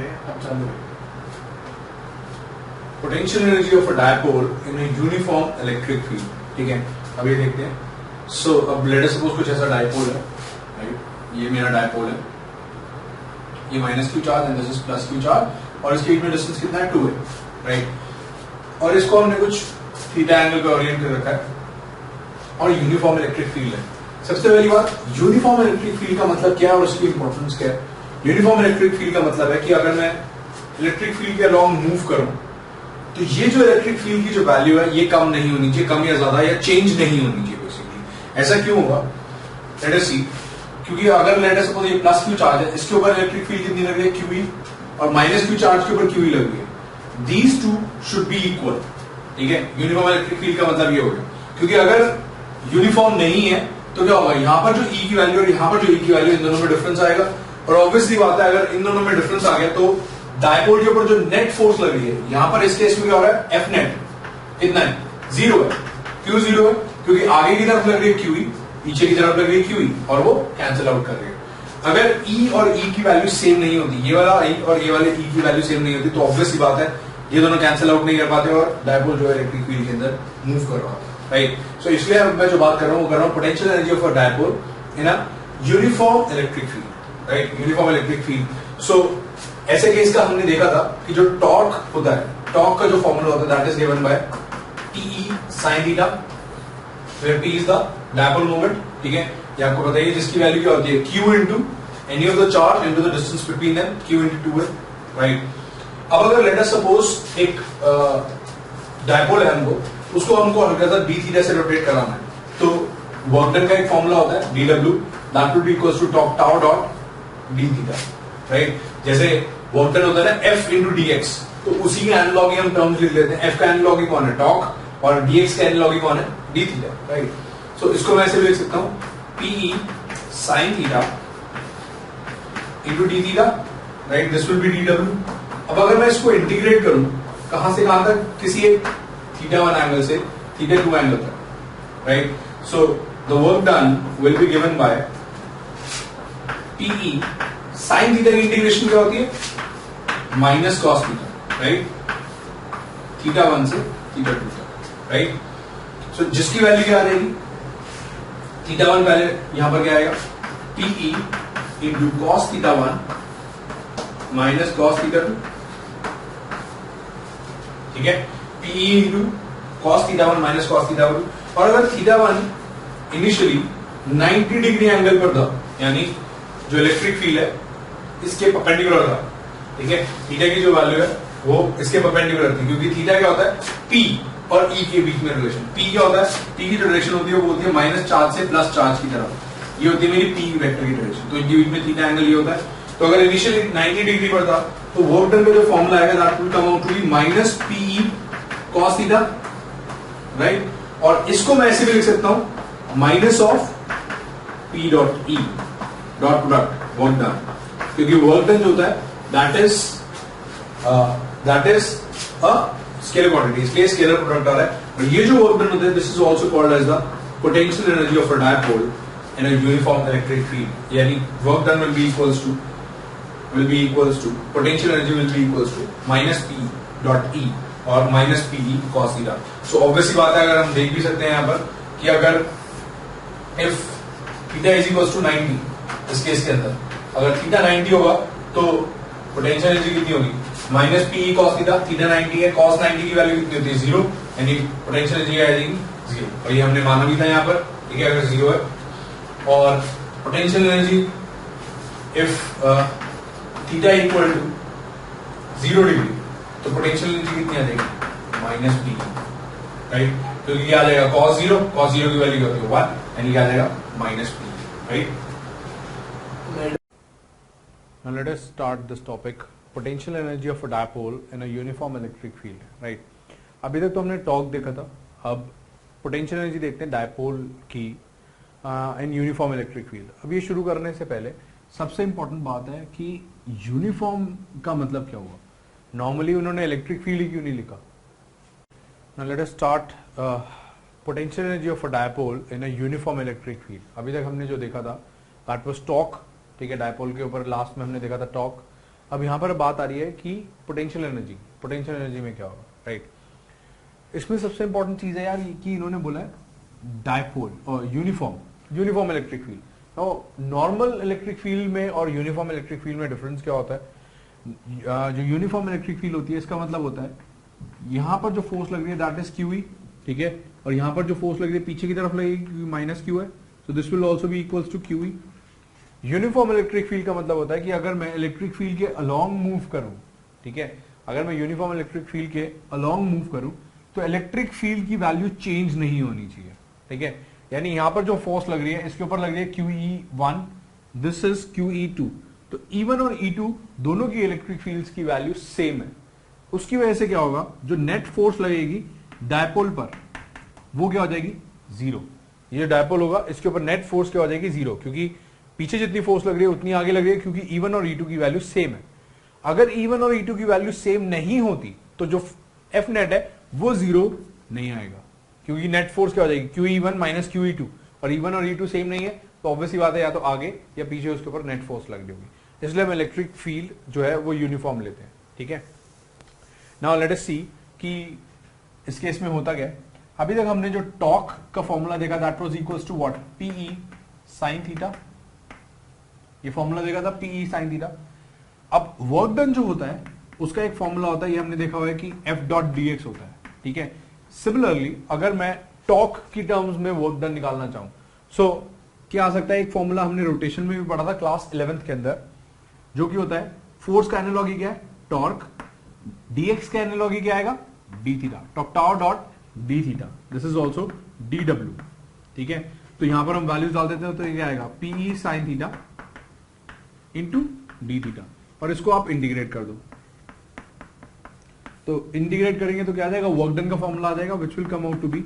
पे हम चालू हैं। Potential energy of a dipole in a uniform electric field, ठीक है। अब ये देखते हैं। सो अब लेट अस सपोज कुछ ऐसा डायपोल है, राइट। ये मेरा डायपोल है, ये minus Q charge and this is plus Q charge, और इसके बीच में डिस्टेंस कितना है 2 है, राइट। और इसको हमने कुछ थीटा एंगल पे ओरिएंट कर रखा है और यूनिफॉर्म इलेक्ट्रिक फील्ड है। सबसे पहली बात, यूनिफॉर्म इलेक्ट्रिक फील्ड का मतलब क्या है और उसकी इंपॉर्टेंस क्या है। यूनिफॉर्म इलेक्ट्रिक फील्ड का मतलब है कि अगर मैं इलेक्ट्रिक फील्ड के अलोंग मूव करूं तो ये जो इलेक्ट्रिक फील्ड की जो वैल्यू है ये कम नहीं होनी चाहिए, कम या ज्यादा या चेंज नहीं होनी चाहिए बेसिकली। ऐसा क्यों होगा, लेट अस सी। क्योंकि अगर लेट अस सपोज ये प्लस क्यू चार्ज है, इसके ऊपर इलेक्ट्रिक फील्ड कितनी लग रही है, क्यूई, और माइनस क्यू चार्ज के ऊपर क्यूई लग रही है। These two should be equal, ठीक है। यूनिफॉर्म इलेक्ट्रिक फील्ड का मतलब ये हो गया। क्योंकि अगर यूनिफॉर्म नहीं है तो क्या होगा, यहां पर जो ई की वैल्यू और यहां पर जो ई की वैल्यू, इन दोनों में डिफरेंस आएगा। और ऑब्वियसली बात है, अगर इन दोनों में डिफरेंस आ गया तो डायपोल के ऊपर जो नेट फोर्स लग रही है, यहां पर इस केस में क्या हो रहा है, एफ नेट कितना है, 0 है। क्यों 0 है, क्योंकि आगे की तरफ लग रही है क्यूई, पीछे की तरफ लग रही है क्यूई, और वो कैंसिल आउट कर रही है। अगर ई और ई की वैल्यू सेम नहीं होती, ये वाला ई और ये वाले ई की वैल्यू सेम नहीं होती, तो ऑब्वियसली बात है ये दोनों कैंसिल आउट नहीं कर पाते और डायपोल जो है इलेक्ट्रिक फील्ड के अंदर मूव कर रहा है, राइट। सो इसलिए मैं जो बात कर रहा हूं वो कर रहा हूं potential energy of a dipole in a uniform electric field, right. Uniform electric field. So ऐसे केस का हमने देखा था कि जो टॉर्क होता है, टॉर्क का जो फॉर्मूला होता है that is given by T E sine theta, where T is the dipole moment, ठीक है। ये आपको बताइए, जिसकी वैल्यू क्या होती है, Q into any of the charge into the distance between them, Q into 2 है, राइट। अब अगर लेट अस सपोज एक डायपोल है उसको हमको हल्का सा डी थीटा से रोटेट कराना है, तो वर्क डन का एक फॉर्मूला होता है dw, that will be equals to tau dot D theta, right. जैसे वर्क डन होता है ना f इंटू dx, तो उसी के एनालॉग हम टर्म्स लिख लेते हैं। f का एनालॉग कौन है, टॉर्क, और dx का एनालॉग कौन है, डी थीटा, राइट। सो इसको मैं ऐसे लिख सकता हूं, pe sin theta into D theta, right. This will B dw। अब अगर मैं इसको इंटीग्रेट करूं कहां से कहां तक, किसी एक θ1 एंगल से θ2 एंगल तक, right. So the work done will be given by PE sin theta की इंटीग्रेशन क्या होती है, माइनस कॉस थीटा, राइट। θ1 से θ2 तक, राइट। सो जिसकी वैल्यू क्या आ जाएगी, θ1 पहले यहां पर क्या आएगा, PE into cos θ1 minus cos θ2, ठीक है। PE into cos θ1 minus cos θ2। और अगर θ1 इनिशियली 90 डिग्री एंगल पर था, यानी जो इलेक्ट्रिक फील्ड है इसके परपेंडिकुलर था, ठीक है। थीटा की जो वैल्यू है वो इसके परपेंडिकुलर थी, क्योंकि थीटा क्या होता है, P और E के बीच में रिलेशन। P क्या होता है, P की जो डायरेक्शन होती है वो बोलती है माइनस चार्ज से प्लस चार्ज की तरफ, ये होती है मेरी P वेक्टर की डायरेक्शन। तो इनके बीच में थीटा एंगल ये होता है। तो अगर इनिशियली 90 डिग्री पर था तो वर्क डन का जो फॉर्मूला आएगा that will come out to be minus PE cos theta, right. और इसको मैं ऐसे भी लिख सकता हूं, minus of P dot E dot product work done, क्योंकि वर्क डन जो होता है that is a scalar quantity, इसलिए स्केलर प्रोडक्ट आ रहा है। और ये जो वर्क डन होता है this is also called as the potential energy of a dipole in a uniform electric field, यानी work done will be equals to potential energy will be equals to minus P dot E और minus PE cos theta। So obviously बात है, अगर हम देख भी सकते हैं यहाँ पर कि अगर if theta is equals to 90, इस केस के अंदर अगर theta 90 होगा तो potential energy कितनी होगी, minus PE cos theta, theta 90 है, cos 90 की वैल्यू कितनी होती है 0, यानी potential energy आ जाएगी 0। और ये हमने माना भी था यहाँ पर, ठीक है, अगर 0 है। और potential energy if theta equal to 0 degree, तो पोटेंशियल एनर्जी कितनी आ जाएगी, माइनस पी, राइट। तो ये आ जाएगा cos 0 की वैल्यू होती है 1, यानी क्या आ जाएगा minus P, right. Now let us start this topic, potential energy of a dipole in a uniform electric field, right। अभी तक तो हमने टॉर्क देखा था, अब पोटेंशियल एनर्जी देखते हैं डायपोल की इन यूनिफॉर्म इलेक्ट्रिक फील्ड। अब ये शुरू करने से पहले सबसे इंपॉर्टेंट बात है कि यूनिफॉर्म का मतलब क्या हुआ। नॉर्मली उन्होंने इलेक्ट्रिक फील्ड ही क्यों नहीं लिखा। Now let us start potential energy of a dipole in a uniform electric field. अभी तक हमने जो देखा था दैट वाज टॉर्क, ठीक है। डायपोल के ऊपर लास्ट में हमने देखा था टॉर्क, अब यहां पर बात आ रही है कि पोटेंशियल एनर्जी में क्या होगा, राइट। इसमें सबसे इंपॉर्टेंट चीज है यार कि इन्होंने बोला है डायपोल और यूनिफॉर्म इलेक्ट्रिक फील्ड। तो नॉर्मल इलेक्ट्रिक फील्ड में और यूनिफॉर्म इलेक्ट्रिक फील्ड में डिफरेंस क्या होता है? जो यूनिफॉर्म इलेक्ट्रिक फील्ड होती है इसका मतलब होता है यहां पर जो फोर्स लग रही है दैट इज क्यू, ठीक है, और यहां पर जो फोर्स लग रही है पीछे की तरफ लगेगी माइनस क्यू है, so this will also be equals to Q. Uniform electric field का मतलब होता है कि अगर मैं इलेक्ट्रिक फील्ड के अलोंग मूव करूं, ठीक है, अगर मैं यूनिफॉर्म इलेक्ट्रिक फील्ड के अलोंग मूव करूं तो इलेक्ट्रिक फील्ड की वैल्यू चेंज नहीं होनी चाहिए, ठीक है। यानी यहां पर जो फोर्स लग रही है इसके ऊपर लग रही है QE1, दिस इज QE2, तो E1 और E2 दोनों की इलेक्ट्रिक फील्ड्स की वैल्यू सेम है। उसकी वजह से क्या होगा, जो नेट फोर्स लगेगी डायपोल पर वो क्या हो जाएगी, जीरो। ये डायपोल होगा इसके ऊपर नेट फोर्स क्या हो जाएगी, जीरो, क्योंकि पीछे जितनी फोर्स लग रही है उतनी आगे लग रही है, क्योंकि E1 और E2 की वैल्यू सेम है। अगर E1 और E2 की वैल्यू सेम नहीं होती तो जो F नेट है वो जीरो नहीं आएगा, क्योंकि नेट फोर्स क्या हो जाएगी, QE1 माइनस QE2, और E1 और E2 सेम नहीं है तो ऑब्वियसली बात है या तो आगे या पीछे उसके ऊपर नेट फोर्स लग रही होगी। इसलिए हम इलेक्ट्रिक फील्ड जो है वो यूनिफॉर्म लेते हैं, ठीक है। नाउ लेट अस सी कि इस केस में होता क्या है। अभी तक हमने जो टॉर्क का फॉर्मूला देखा that was equals to what, PE sin theta, ये फॉर्मूला देखा था PE sin थीटा। अब वर्क डन जो होता है उसका एक फॉर्मूला होता है, ये हमने देखा हुआ है कि F डॉट dx होता है, ठीक है। सिमिलरली अगर मैं टॉर्क की टर्म्स में वर्क डन निकालना चाहूं, सो क्या आ सकता है, एक फॉर्मूला हमने रोटेशन में भी पढ़ा था क्लास 11th के अंदर, जो कि होता है फोर्स का एनालॉगी क्या है, टॉर्क, dx का एनालॉगी क्या आएगा, d theta, tau dot d theta, this is also dw, ठीक है। तो यहां पर हम वैल्यूज डाल देते हैं तो ये क्या आएगा, PE sin theta into d theta, और इसको आप इंटीग्रेट कर दो, तो इंटीग्रेट करेंगे तो क्या आ जाएगा, वर्क डन का फॉर्मूला आ जाएगा which will come out to be,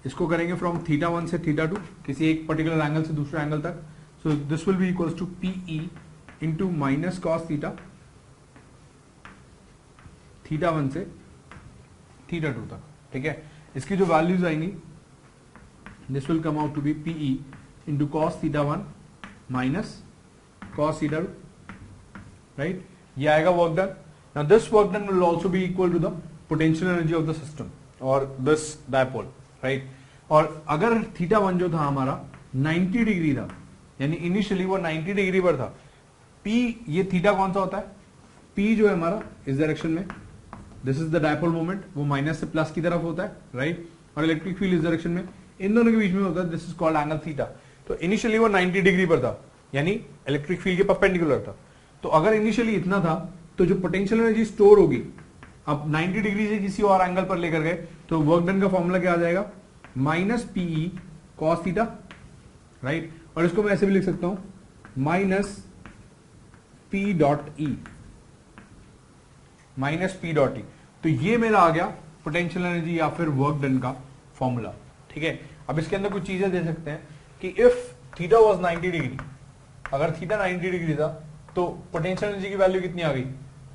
इसको करेंगे फ्रॉम θ1 से θ2, किसी एक पर्टिकुलर एंगल से दूसरे एंगल तक, so this will be equals to PE into minus cos theta, θ1 से θ2 तक, ठीक है। इसकी जो वैल्यूज आएंगी this will come out to be PE into cos θ1 minus cos θ2, right, ये आएगा work done. Now this work done will also be equal to the potential energy of the system और this dipole, right? और अगर θ1 जो था हमारा 90 degree था, यानी इनिशियली वो 90 डिग्री पर था, P ये थीटा कौन सा होता है, P जो है हमारा इस डायरेक्शन में, this is the dipole moment, वो माइनस से प्लस की तरफ होता है, राइट, और इलेक्ट्रिक फील्ड इस डायरेक्शन में, इन दोनों के बीच में होता है, this is called angle theta. तो इनिशियली वो 90 डिग्री पर था, यानी इलेक्ट्रिक फील्ड के परपेंडिकुलर था। तो अगर इनिशियली इतना था तो जो पोटेंशियल एनर्जी स्टोर होगी, अब 90 डिग्री से किसी और एंगल पर लेकर गए तो वर्क डन का फॉर्मूला क्या आ जाएगा, minus PE cos theta, right, और इसको मैं ऐसे भी लिख सकता हूं minus P dot E, minus P dot E। तो ये मेरा आ गया पोटेंशियल एनर्जी या फिर वर्क डन का फॉर्मूला, ठीक है। अब इसके अंदर कुछ चीजें दे सकते हैं कि इफ थीटा वाज 90 डिग्री, अगर थीटा 90 डिग्री था तो पोटेंशियल एनर्जी की वैल्यू कितनी आ गई,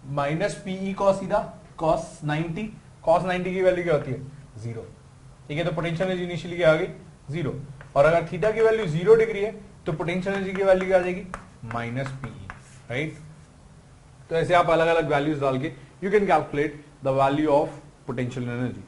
minus PE cos theta cos 90 की वैल्यू क्या होती है, जीरो, ठीक है। तो पोटेंशियल एनर्जी इनिशियली क्या आ गई, जीरो, और अगर थीटा की वैल्यू 0 डिग्री है तो पोटेंशियल एनर्जी की वैल्यू क्या आ जाएगी, माइनस PE, राइट। तो ऐसे आप अलग अलग वैल्यूज डाल के you can calculate the value of potential energy.